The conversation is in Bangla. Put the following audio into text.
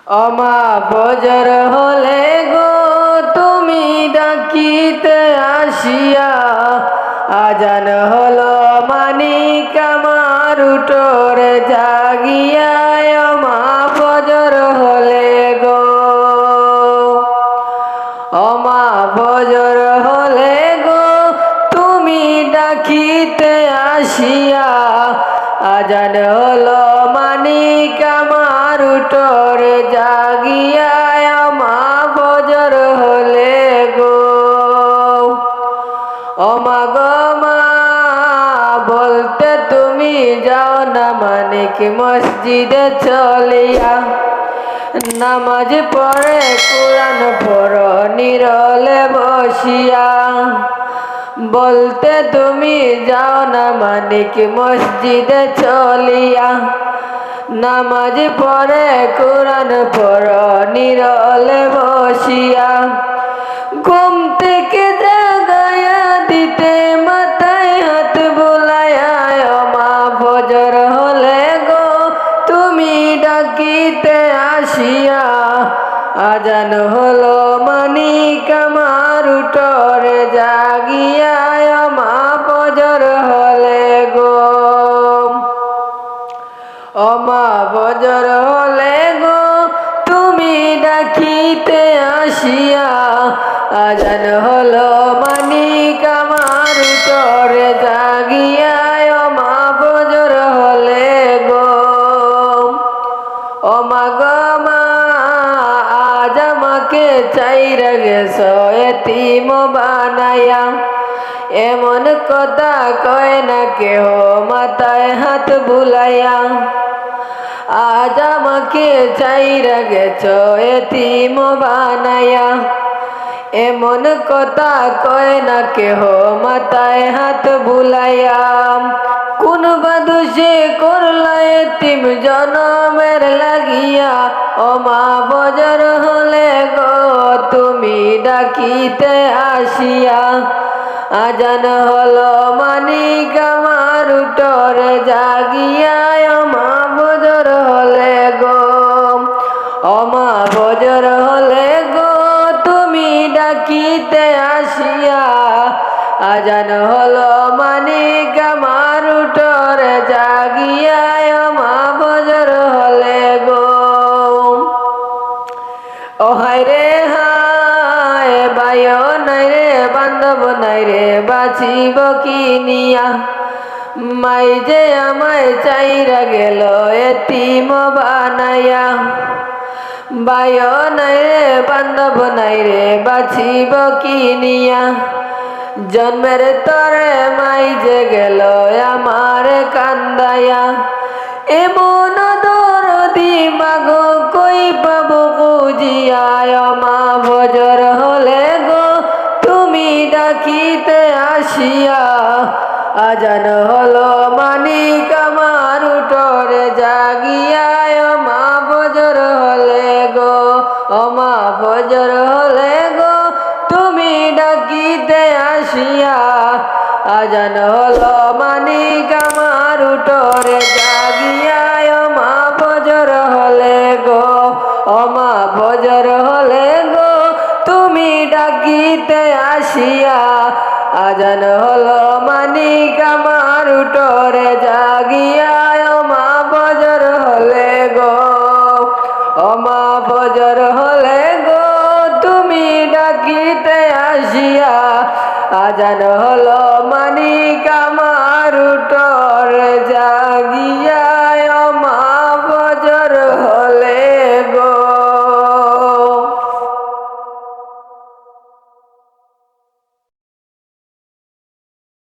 অমা ফজর হলে গো তুমি ডাকিতে আসিয়া, আজান হলো মানিক আমার উঠোরে জাগিয়া। অমা ফজর হলে গো, অমা ফজর হলে গো তুমি ডাকিতে আসিয়া, আজান হলো মানিক আমার উঠোরে জাগিয়া। অমা ফজর হলে গো, অমা গো মা বলতে তুমি যাও না মানিক মসজিদে চলিয়া, নামাজ পড়ে কোরআন পড়ো নিরলে বসিয়া। বলতে তুমি যাও না মানিক মসজিদে চলিয়া, নামাজ পড়ে কোরআন পড়ো নিরলে বসিয়া। ঘুম থেকে জাগায়া দিতে মাথায় হাত বুলায়া, অমা ফজর হলে গো তুমি ডাকিতে আসিয়া, আজান হলো মানিক আমার উঠোরে জাগিয়া। অমা ফজর হলে গো, অমা ফজর হলে গো তুমি ডাকিতে আসিয়া, আজান হলো মানিক আমার উঠোরে জাগিয়া। অমা ফজর হলে গো, অমা গো মা আজ আমাকে চাইরা গেছো এতিম বানায়া, এমন কথা কয় না কেহ মাথায় হাত বুলাইয়া। আজ আমাকে চাইরা গেছো এতিম বানায়া, এমন কথা কয় না কেহ মাথায় হাত বুলাইয়া। কোন বাদুষে করলা এতিম জনমের লাগিয়া, অমা ফজর হলে গো তুমি ডাকিতে আসিয়া, আজান হলো মানিক আমার উঠোরে জাগিয়া। অমা ফজর হলে গো, অমা ফজর হলে গো তুমি ডাকিতে আসিয়া, আজান হলো মানিক আমার উঠোরে জাগিয়া। অমা ফজর হলে গো, ও হায় রে হায় বায়ো নাই রে বান্ধব নাই রে বাঁচিব কি নিয়া, মাই যে আমায় চাইরা গেল এতিম বানায়া। বায়ো নাই রে বান্ধব নাই রে বাঁচিব কি নিয়া, জন্মের তরে মাই যে গেল আমার কান্দায়া। এমন দরদি মাগো কই পাবো বুঝিয়া, অমা ফজর হলে গো তুমি ডাকিতে আসিয়া, আজান হলো মানিক আমার উঠোরে জাগিয়া। অমা ফজর হলে গো, অমা ফজর হলে গো তুমি ডাকিতে আসিয়া, আজান হলো মানিক আমার উঠোরে জাগিয়া। অমা ফজর হলে গো, অমা ফজর হলে গো তুমি ডাকিতে আসিয়া, আজান হলো মানিক আমার উঠোরে জাগিয়া। অমা ফজর হলে গো, অমা ফজর হলে গো তুমি ডাকিতে আসিয়া, আজান হলো